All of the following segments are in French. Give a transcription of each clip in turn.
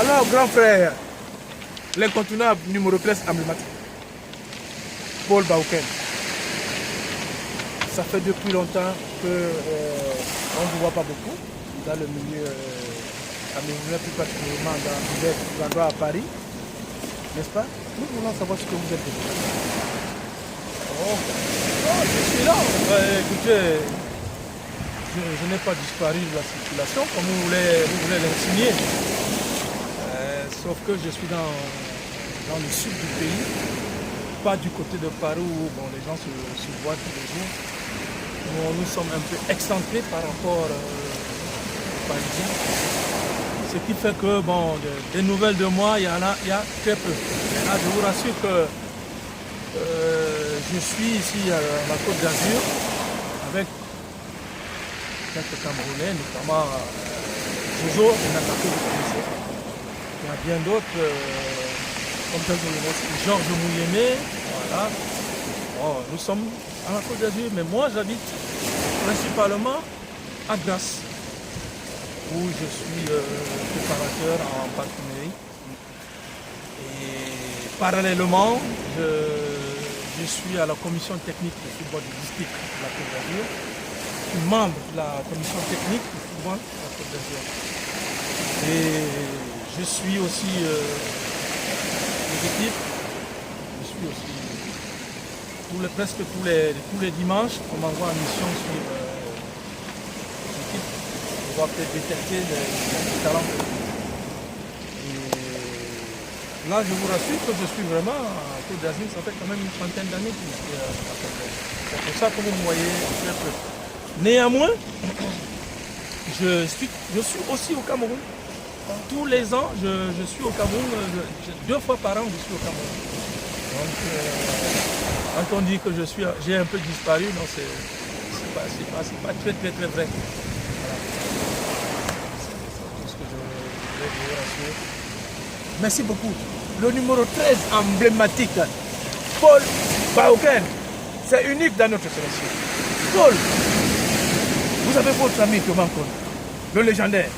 Alors, grand frère, l'incontournable numéro 13 emblématique, Paul Bauken. Ça fait depuis longtemps qu'on ne vous voit pas beaucoup dans le milieu amérindien, plus particulièrement dans divers endroits à Paris, n'est-ce pas? Nous voulons savoir ce que vous êtes devenu. Je suis là. Écoutez, je n'ai pas disparu de la circulation comme vous voulez l'insigner. Sauf que je suis dans le sud du pays, pas du côté de Paris où les gens se voient tous les jours. Nous sommes un peu excentrés par rapport aux Parisiens. Ce qui fait que des nouvelles de moi, il y a très peu. Là, je vous rassure que je suis ici à la Côte d'Azur avec quelques Camerounais, notamment Jojo, que vous connaissez. Il y a bien d'autres, comme Georges Mouyené, voilà. Nous sommes à la Côte d'Azur, mais moi j'habite principalement à Grasse, où je suis préparateur en parfumerie. Et parallèlement, je suis à la commission technique du football du district de la Côte d'Azur. Je suis membre de la commission technique du football de la Côte d'Azur. Et je suis aussi les équipes. Je suis aussi presque tous les dimanches, on m'envoie en mission sur les équipes. On va peut-être détecter les talents. Et là, je vous rassure que je suis vraiment à Côte d'Azur, ça fait quand même une trentaine d'années que je suis à Côte d'Azur. C'est pour ça que vous me voyez très peu. Néanmoins, je suis aussi au Cameroun. Tous les ans, je suis au Cameroun, 2 fois par an, je suis au Cameroun. Donc, quand on dit que j'ai un peu disparu, non, c'est pas très vrai. Voilà. C'est tout ce que je voulais vous rassurer. Merci beaucoup. Le numéro 13 emblématique, Paul Bauken. C'est unique dans notre sélection. Paul, vous avez votre ami Thomas Cole, le légendaire,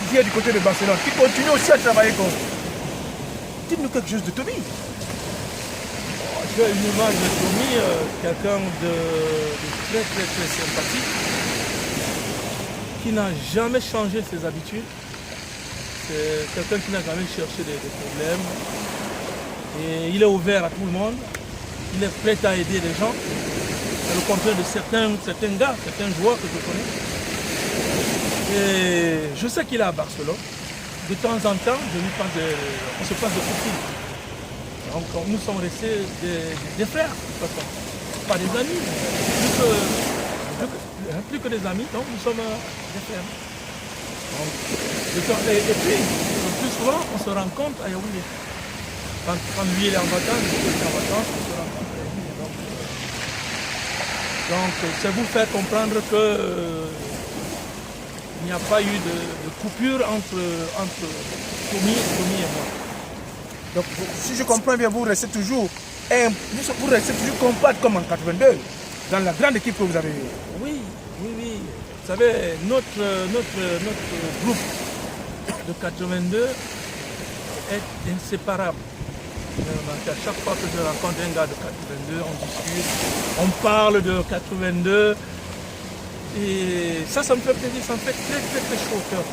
qui est du côté de Barcelone, qui continue aussi à travailler comme vous. Dites-nous quelque chose de Tommy. J'ai une image de Tommy, quelqu'un de très sympathique, qui n'a jamais changé ses habitudes. C'est quelqu'un qui n'a jamais cherché des problèmes. Et il est ouvert à tout le monde. Il est prêt à aider les gens. C'est le contraire de certains gars, certains joueurs que je connais. Et je sais qu'il est à Barcelone. De temps en temps, on se passe de coups de fil. Donc nous sommes restés des frères, de toute façon. Pas des amis, plus que des amis, donc nous sommes des frères. Donc, et puis, le plus souvent, on se rencontre à Yaoundé. Quand lui il est en vacances, je suis en vacances, on se rencontre à Yaoundé. Donc c'est vous faire comprendre que il n'y a pas eu de coupure entre Tommy et moi. Donc, si je comprends bien, vous restez toujours compact comme en 82, dans la grande équipe que vous avez eue. Oui. Vous savez, notre groupe de 82 est inséparable. À chaque fois que je rencontre un gars de 82, on discute, on parle de 82. Et ça me fait plaisir, ça me fait très chaud au cœur.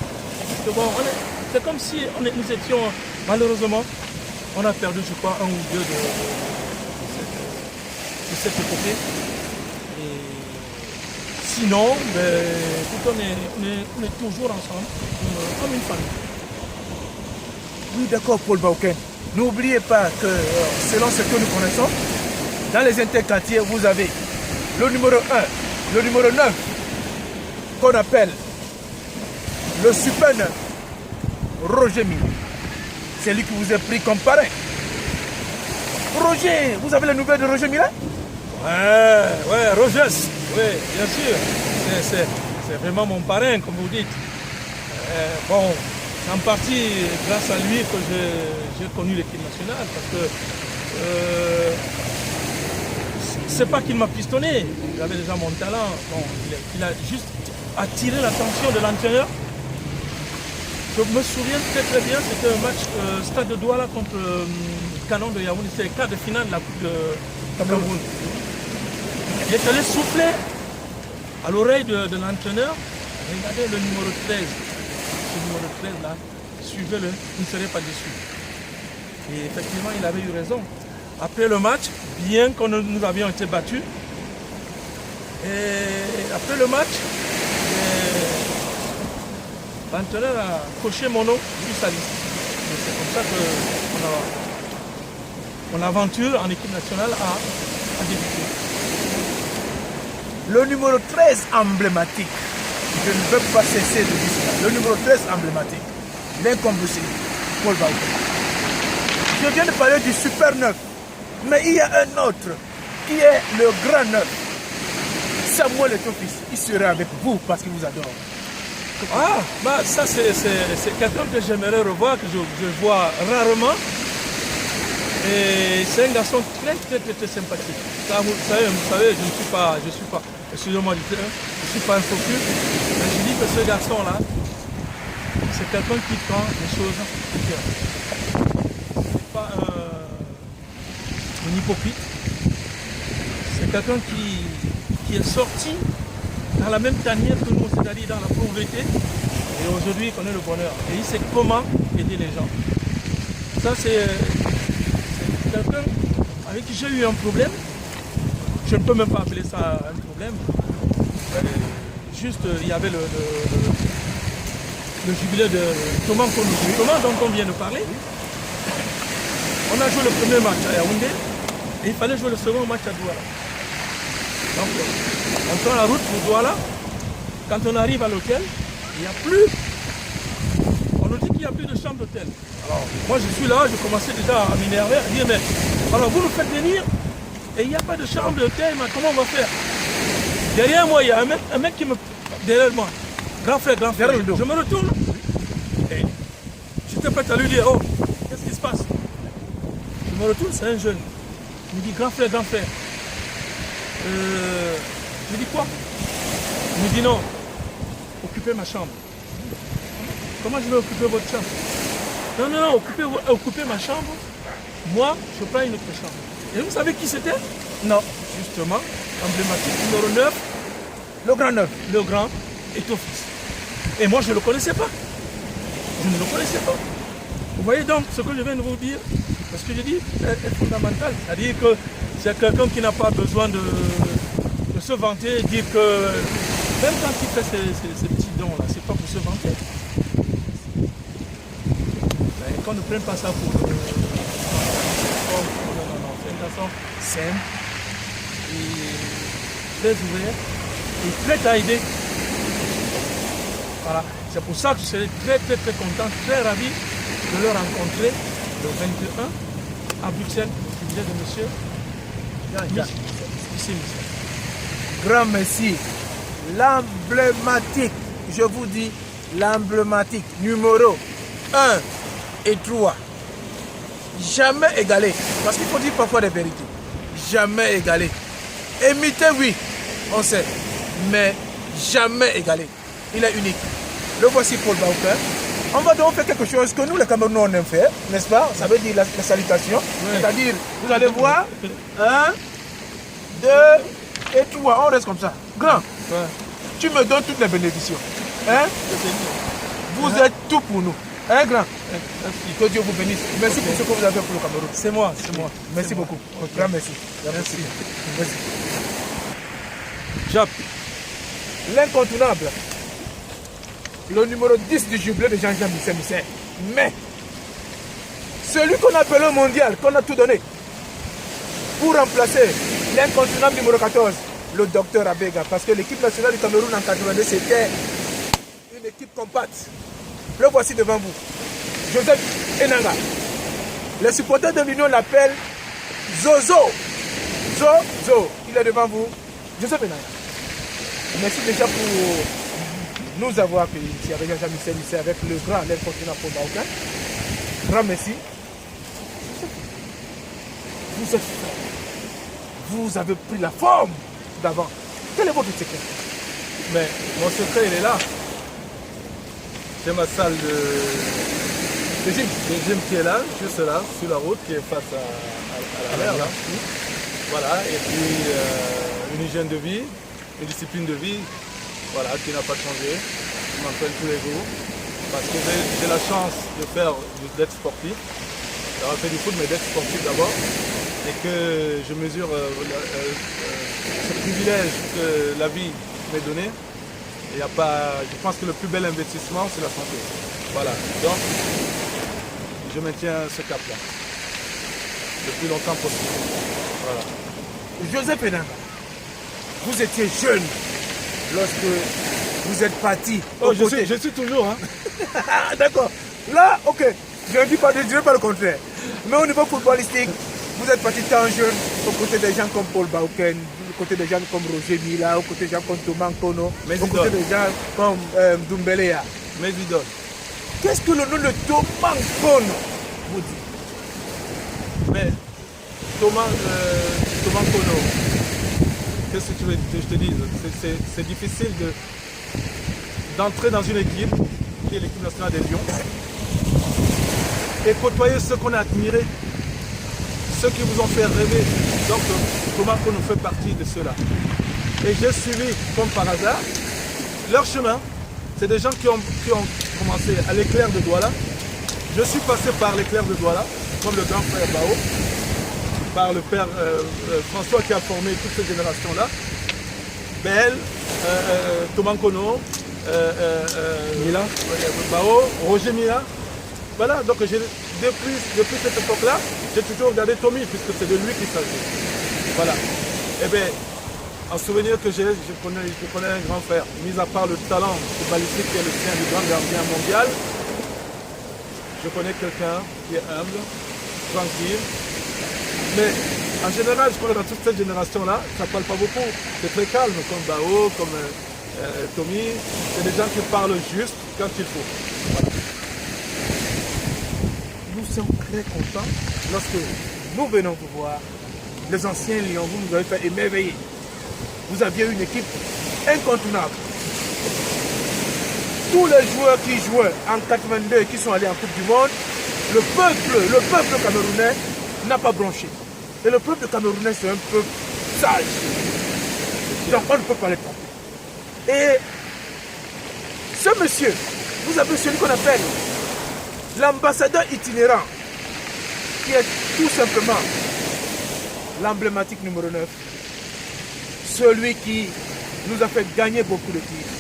C'est comme si nous étions, malheureusement, on a perdu, je crois, 1 ou 2 de cette épopée. Et sinon, écoute, on est toujours ensemble, comme une famille. Oui, d'accord, Paul Bauken. N'oubliez pas que, selon ce que nous connaissons, dans les interquartiers, vous avez le numéro 1, le numéro 9, qu'on appelle le super Roger Mille. C'est lui qui vous a pris comme parrain. Roger, vous avez les nouvelles de Roger Mille? Ouais, Rogers, oui, bien sûr. C'est vraiment mon parrain, comme vous dites. C'est en partie grâce à lui que j'ai connu l'équipe nationale, parce que c'est pas qu'il m'a pistonné, j'avais déjà mon talent. Il a juste attiré l'attention de l'entraîneur Je me souviens très bien, c'était un match Stade de Douala contre Canon de Yaoundé. C'était le quart de finale de la Coupe de Cameroun. Il est allé souffler à l'oreille de l'entraîneur. Regardez le numéro 13. Ce numéro 13 là, suivez-le, il ne serait pas déçu. Et effectivement, il avait eu raison. Après le match, bien que nous avions été battus, et après le match, l'entraîneur a coché mon nom sur sa liste. C'est comme ça que mon aventure en équipe nationale a débuté. Le numéro 13 emblématique, je ne veux pas cesser de dire ça. Le numéro 13 emblématique, l'incombustible, Paul Bauke. Je viens de parler du super 9, mais il y a un autre qui est le grand 9. Samuel Eto'o-Fils, il sera avec vous parce qu'il vous adore. Ah, bah ça c'est quelqu'un que j'aimerais revoir, que je vois rarement. Et c'est un garçon très sympathique. Ça, vous savez, je ne suis pas, excusez-moi du terme, je ne suis pas un focus, mais je dis que ce garçon-là, c'est quelqu'un qui prend les choses au cœur. C'est pas un hypocrite. C'est quelqu'un qui est sorti dans la même tanière que nous, c'est-à-dire dans la pauvreté, et aujourd'hui il connaît le bonheur. Et il sait comment aider les gens. Ça c'est quelqu'un avec qui j'ai eu un problème. Je ne peux même pas appeler ça un problème. Juste, il y avait le jubilé de Thomas Konou, Thomas dont on vient de parler. On a joué le premier match à Yaoundé et il fallait jouer le second match à Douala. Donc, on prend la route pour Douala. Quand on arrive à l'hôtel, il n'y a plus. On nous dit qu'il n'y a plus de chambre d'hôtel. Alors, moi je suis là, je commençais déjà à m'énerver, à dire mais alors vous nous faites venir et il n'y a pas de chambre d'hôtel, mais comment on va faire? Derrière moi, il y a un mec qui me. Derrière moi, grand frère. Je me retourne et j'étais prêt à lui dire oh, qu'est-ce qui se passe? Je me retourne, c'est un jeune. Il me dit grand frère. Je dis quoi? Il me dit non, occupez ma chambre. Comment je vais occuper votre chambre? Non, occupez ma chambre. Moi, je prends une autre chambre. Et vous savez qui c'était? Non. Justement, emblématique, numéro 9. Le grand 9. Le grand Eto'o-Fils. Et moi, je ne le connaissais pas. Je ne le connaissais pas. Vous voyez donc ce que je viens de vous dire? Parce que je dis est fondamental. C'est-à-dire que c'est quelqu'un qui n'a pas besoin de se vanter, dire que même quand il fait ces petits dons-là, c'est pas pour se vanter. Mais qu'on ne prenne pas ça pour non, c'est un garçon simple et très ouvert et prêt à aider. Voilà. C'est pour ça que je serai très content, très ravi de le rencontrer le 21 à Bruxelles, au sujet de monsieur Michel. Grand merci. L'emblématique, je vous dis, l'emblématique numéro 1 et 3. Jamais égalé. Parce qu'il faut dire parfois des vérités. Jamais égalé. Imité, oui, on sait. Mais jamais égalé. Il est unique. Le voici Paul Bauke. On va donc faire quelque chose que nous, les Camerounais, on aime faire, n'est-ce pas? Ça veut dire la salutation. Oui. C'est-à-dire, vous allez voir, 1, 2 et 3. On reste comme ça. Grand, ouais. Tu me donnes toutes les bénédictions. Hein? Vous êtes tout pour nous. Hein, grand? Merci. Que Dieu vous bénisse. Merci pour ce que vous avez fait pour le Cameroun. C'est moi. Merci beaucoup. Okay. Grand merci. Merci. Jap. L'incontournable. Le numéro 10 du jubilé de Jean-Jean Missé. Mais, celui qu'on appelle un mondial, qu'on a tout donné, pour remplacer l'incontournable numéro 14, le docteur Abega. Parce que l'équipe nationale du Cameroun en 82, c'était une équipe compacte. Le voici devant vous. Joseph Enanga. Les supporters de l'Union l'appellent Zozo. Zozo. Il est devant vous. Joseph Enanga. Merci déjà pour nous avoir accueillis ici avec Jean-Jean Missé, avec le grand l'incontournable Paul Bauke. Grand merci. Vous êtes fort. Vous avez pris la forme d'avant. Quel est votre secret? Mais mon secret, il est là. C'est ma salle de gym qui est là, juste là, sur la route, qui est face à la mer. Là. Voilà, et puis une hygiène de vie, une discipline de vie, voilà, qui n'a pas changé. Je m'entraîne tous les jours parce que j'ai la chance d'être sportif, d'avoir fait du foot, mais d'être sportif d'abord, et que je mesure ce privilège que la vie m'est donné. Je pense que le plus bel investissement, c'est la santé. Voilà, donc je maintiens ce cap-là, le plus longtemps possible. Voilà. Joseph Enanga, vous étiez jeune lorsque vous êtes parti. Oh, je suis toujours. Hein. D'accord. Là, ok, je ne dis pas le contraire. Mais au niveau footballistique, vous êtes parti tant jeune aux côtés des gens comme Paul Bauken, aux côtés des gens comme Roger Mila, aux côtés des gens comme Thomas Kono, aux côtés des gens comme Doumbelea. Mes idoles. Qu'est-ce que le nom de Thomas Kono vous dit? Mais Thomas Kono, qu'est-ce que tu veux que je te dise? C'est difficile d'entrer dans une équipe qui est l'équipe nationale des Lions et côtoyer ceux qu'on a admirés, ceux qui vous ont fait rêver. Donc Thomas Kono fait partie de ceux-là. Et j'ai suivi, comme par hasard, leur chemin. C'est des gens qui ont commencé à l'éclair de Douala. Je suis passé par l'éclair de Douala, comme le grand frère Bao, par le père François qui a formé toutes ces générations-là. Belle, Thomas Kono, Mila, Bao, Roger Mila. Voilà, donc depuis cette époque-là, j'ai toujours regardé Tommy, puisque c'est de lui qu'il s'agit. Voilà. Et bien, en souvenir que je connais un grand frère, mis à part le talent footballistique qui est le sien du grand gardien mondial, je connais quelqu'un qui est humble, tranquille. Mais en général, je connais dans toute cette génération-là, ça ne parle pas beaucoup. C'est très calme, comme Bao, comme Tommy. C'est des gens qui parlent juste quand il faut. Voilà. Nous sommes très contents lorsque nous venons vous voir. Les anciens Lions, vous nous avez fait émerveiller. Vous aviez une équipe incontournable. Tous les joueurs qui jouaient en 82 et qui sont allés en Coupe du Monde, le peuple camerounais n'a pas bronché. Et le peuple camerounais, c'est un peuple sage. Donc on ne peut pas les tromper. Et ce monsieur, vous avez celui qu'on appelle l'ambassadeur itinérant, qui est tout simplement l'emblématique numéro 9. Celui qui nous a fait gagner beaucoup de titres.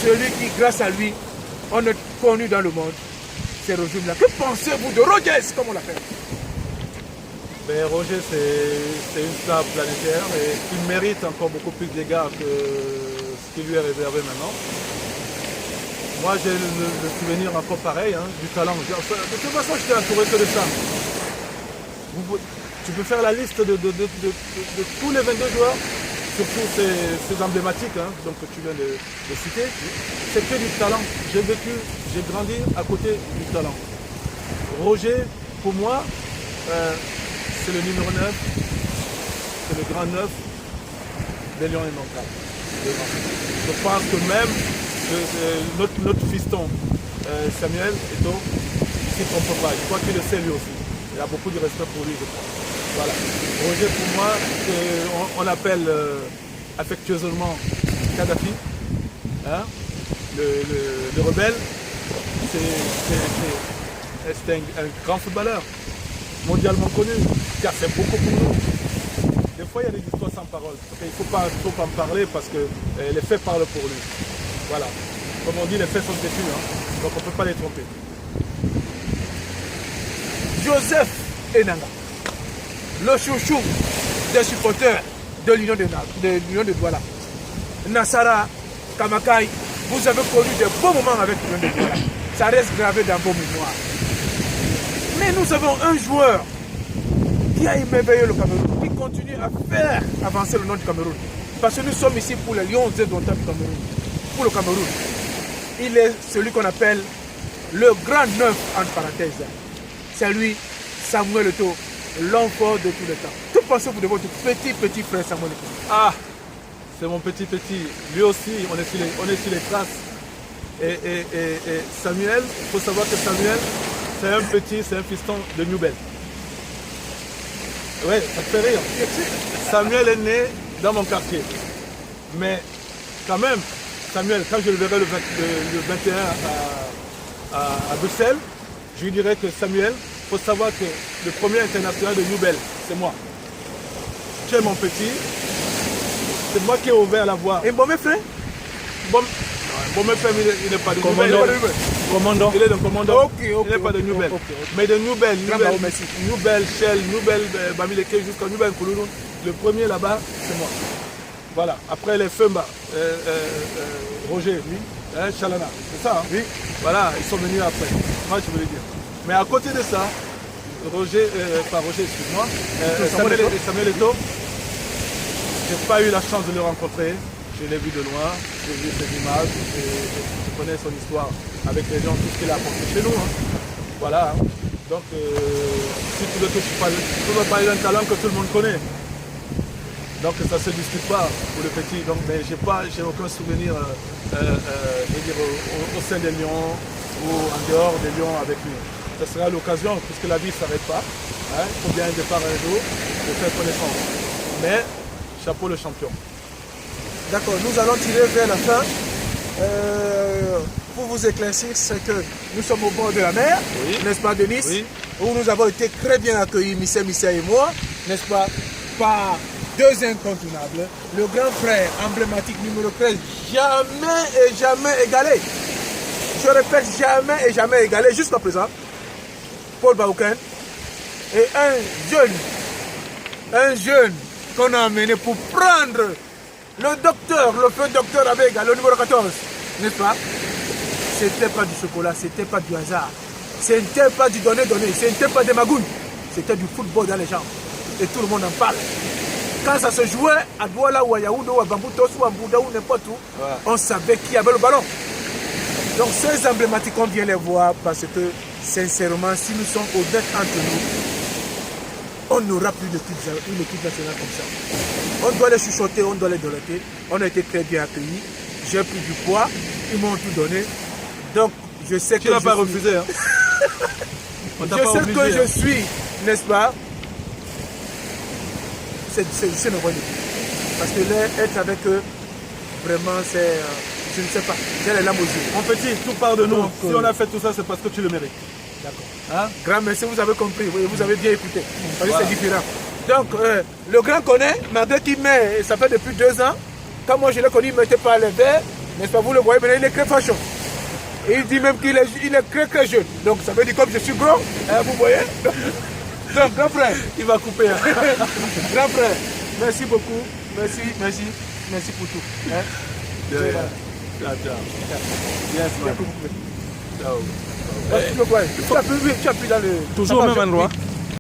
Celui qui, grâce à lui, on est connu dans le monde. C'est Roger Mila. Que pensez-vous de Rogers, comme on l'appelle? Ben, Roger, c'est une star planétaire et il mérite encore beaucoup plus d'égards que ce qui lui est réservé maintenant. Moi, j'ai le souvenir encore pareil, hein, du talent. De toute façon, je t'ai entouré que de ça. Tu peux faire la liste de tous les 22 joueurs, surtout ces emblématiques, hein, donc, que tu viens de citer. C'est que du talent. J'ai vécu, j'ai grandi à côté du talent. Roger, pour moi, c'est le numéro 9, c'est le grand 9 des Lions immanquables. Je pense que même notre fiston Samuel Eto'o ne s'y trompe pas. Je crois qu'il le sait lui aussi. Il a beaucoup de respect pour lui, je crois. Voilà. Roger, pour moi, on appelle affectueusement Kadhafi, hein, le rebelle. C'est un grand footballeur, mondialement connu, qui a fait beaucoup pour nous. Des fois, il y a des histoires sans parole. Il ne faut pas trop en parler parce que les faits parlent pour lui. Voilà. Comme on dit, les faits sont têtus, hein, donc on ne peut pas les tromper. Joseph Enanga, le chouchou des supporters de l'Union de Douala. Nassara, Kamakai, vous avez connu de beaux moments avec l'Union de Douala. Ça reste gravé dans vos mémoires. Mais nous avons un joueur qui a émerveillé le Cameroun, qui continue à faire avancer le nom du Cameroun. Parce que nous sommes ici pour les Lions et Dontins du Cameroun, pour le Cameroun. Il est celui qu'on appelle le grand neuf, entre parenthèses. C'est lui, Samuel Eto'o, l'homme fort de tous les temps. Que pensez-vous de votre petit frère Samuel Eto'o? Ah, c'est mon petit. Lui aussi, on est sur les traces. Et Samuel, il faut savoir que Samuel, c'est un petit, c'est un fiston de New Bell. Ouais, ça te fait rire. Samuel est né dans mon quartier. Mais quand même, Samuel, quand je le verrai le 21 à Bruxelles, je lui dirai que Samuel, il faut savoir que le premier international de New Bell, c'est moi. Tu es mon petit, c'est moi qui ai ouvert la voie. Et bon, mes frères? Bon, mes frères, il n'est pas de New Bell. Commandant. Il est de commandant. Ok, il n'est pas de New Bell. Mais de New Bell, New Bell, Shell, New Bell, Bamileke, jusqu'à New Bell, Koulounou. Le premier là-bas, c'est moi. Voilà. Après les Femba, Roger, oui. Chalana, c'est ça, hein? Oui. Voilà, ils sont venus après. Moi, je voulais dire. Mais à côté de ça, Roger, excuse-moi, Samuel Eto'o, je n'ai pas eu la chance de le rencontrer. Je l'ai vu de loin, j'ai vu ses images, je connais son histoire avec les gens, tout ce qu'il a apporté chez nous. Hein. Voilà. Hein. Donc, si tu veux que je peux parler d'un talent que tout le monde connaît. Donc, ça ne se discute pas pour le petit. Donc, mais j'ai aucun souvenir au sein des Lions ou en dehors des Lions avec lui. Ce sera l'occasion, puisque la vie ne s'arrête pas. Hein. Il faut bien un départ un jour, de faire connaissance. Mais, chapeau le champion. D'accord, nous allons tirer vers la fin. Pour vous éclaircir, c'est que nous sommes au bord de la mer, oui. N'est-ce pas, de Nice, oui. Où nous avons été très bien accueillis, Missa et moi, n'est-ce pas, par deux incontournables. Le grand frère emblématique numéro 13, jamais et jamais égalé. Je répète, jamais et jamais égalé jusqu'à présent. Paul Bauken. Et un jeune qu'on a amené pour prendre le feu docteur Abega, le numéro 14, n'est-ce pas? C'était pas du chocolat, c'était pas du hasard. C'était pas du donner-donner, c'était pas des magouilles. C'était du football dans les jambes. Et tout le monde en parle. Quand ça se jouait à Douala ou à Yaoundé ou à Bamboutos ou à Mbouda ou n'importe où, ouais. On savait qui avait le ballon. Donc ces emblématiques, on vient les voir parce que, sincèrement, si nous sommes honnêtes entre nous, on n'aura plus une équipe nationale comme ça. On doit les chuchoter, on doit les donater. On a été très bien accueillis. J'ai pris du poids, ils m'ont tout donné. Donc, je sais que. Tu n'as pas refusé, hein? Je sais que je suis, n'est-ce pas? C'est une bonne équipe. Parce que là, être avec eux, vraiment, c'est. Je ne sais pas. J'ai les larmes aux yeux. Mon petit, tout part de nous. Donc, si on a fait tout ça, c'est parce que tu le mérites. D'accord. Hein? Grand merci, vous avez compris, vous avez bien écouté. Voilà. C'est différent. Donc, le grand connaît, malgré qu'il met, ça fait depuis 2 ans. Quand moi je l'ai connu, il ne mettait pas les verres, n'est-ce pas, vous le voyez, maintenant il est très fâcheux. Et il dit même qu'il est très jeune. Donc ça veut dire comme je suis gros, hein, vous voyez. Donc, grand frère, il va couper. Hein. Grand frère, merci beaucoup, merci pour tout. Hein? Ciao. Yes, man. Ciao. Tu as pu dans le... Toujours au même endroit.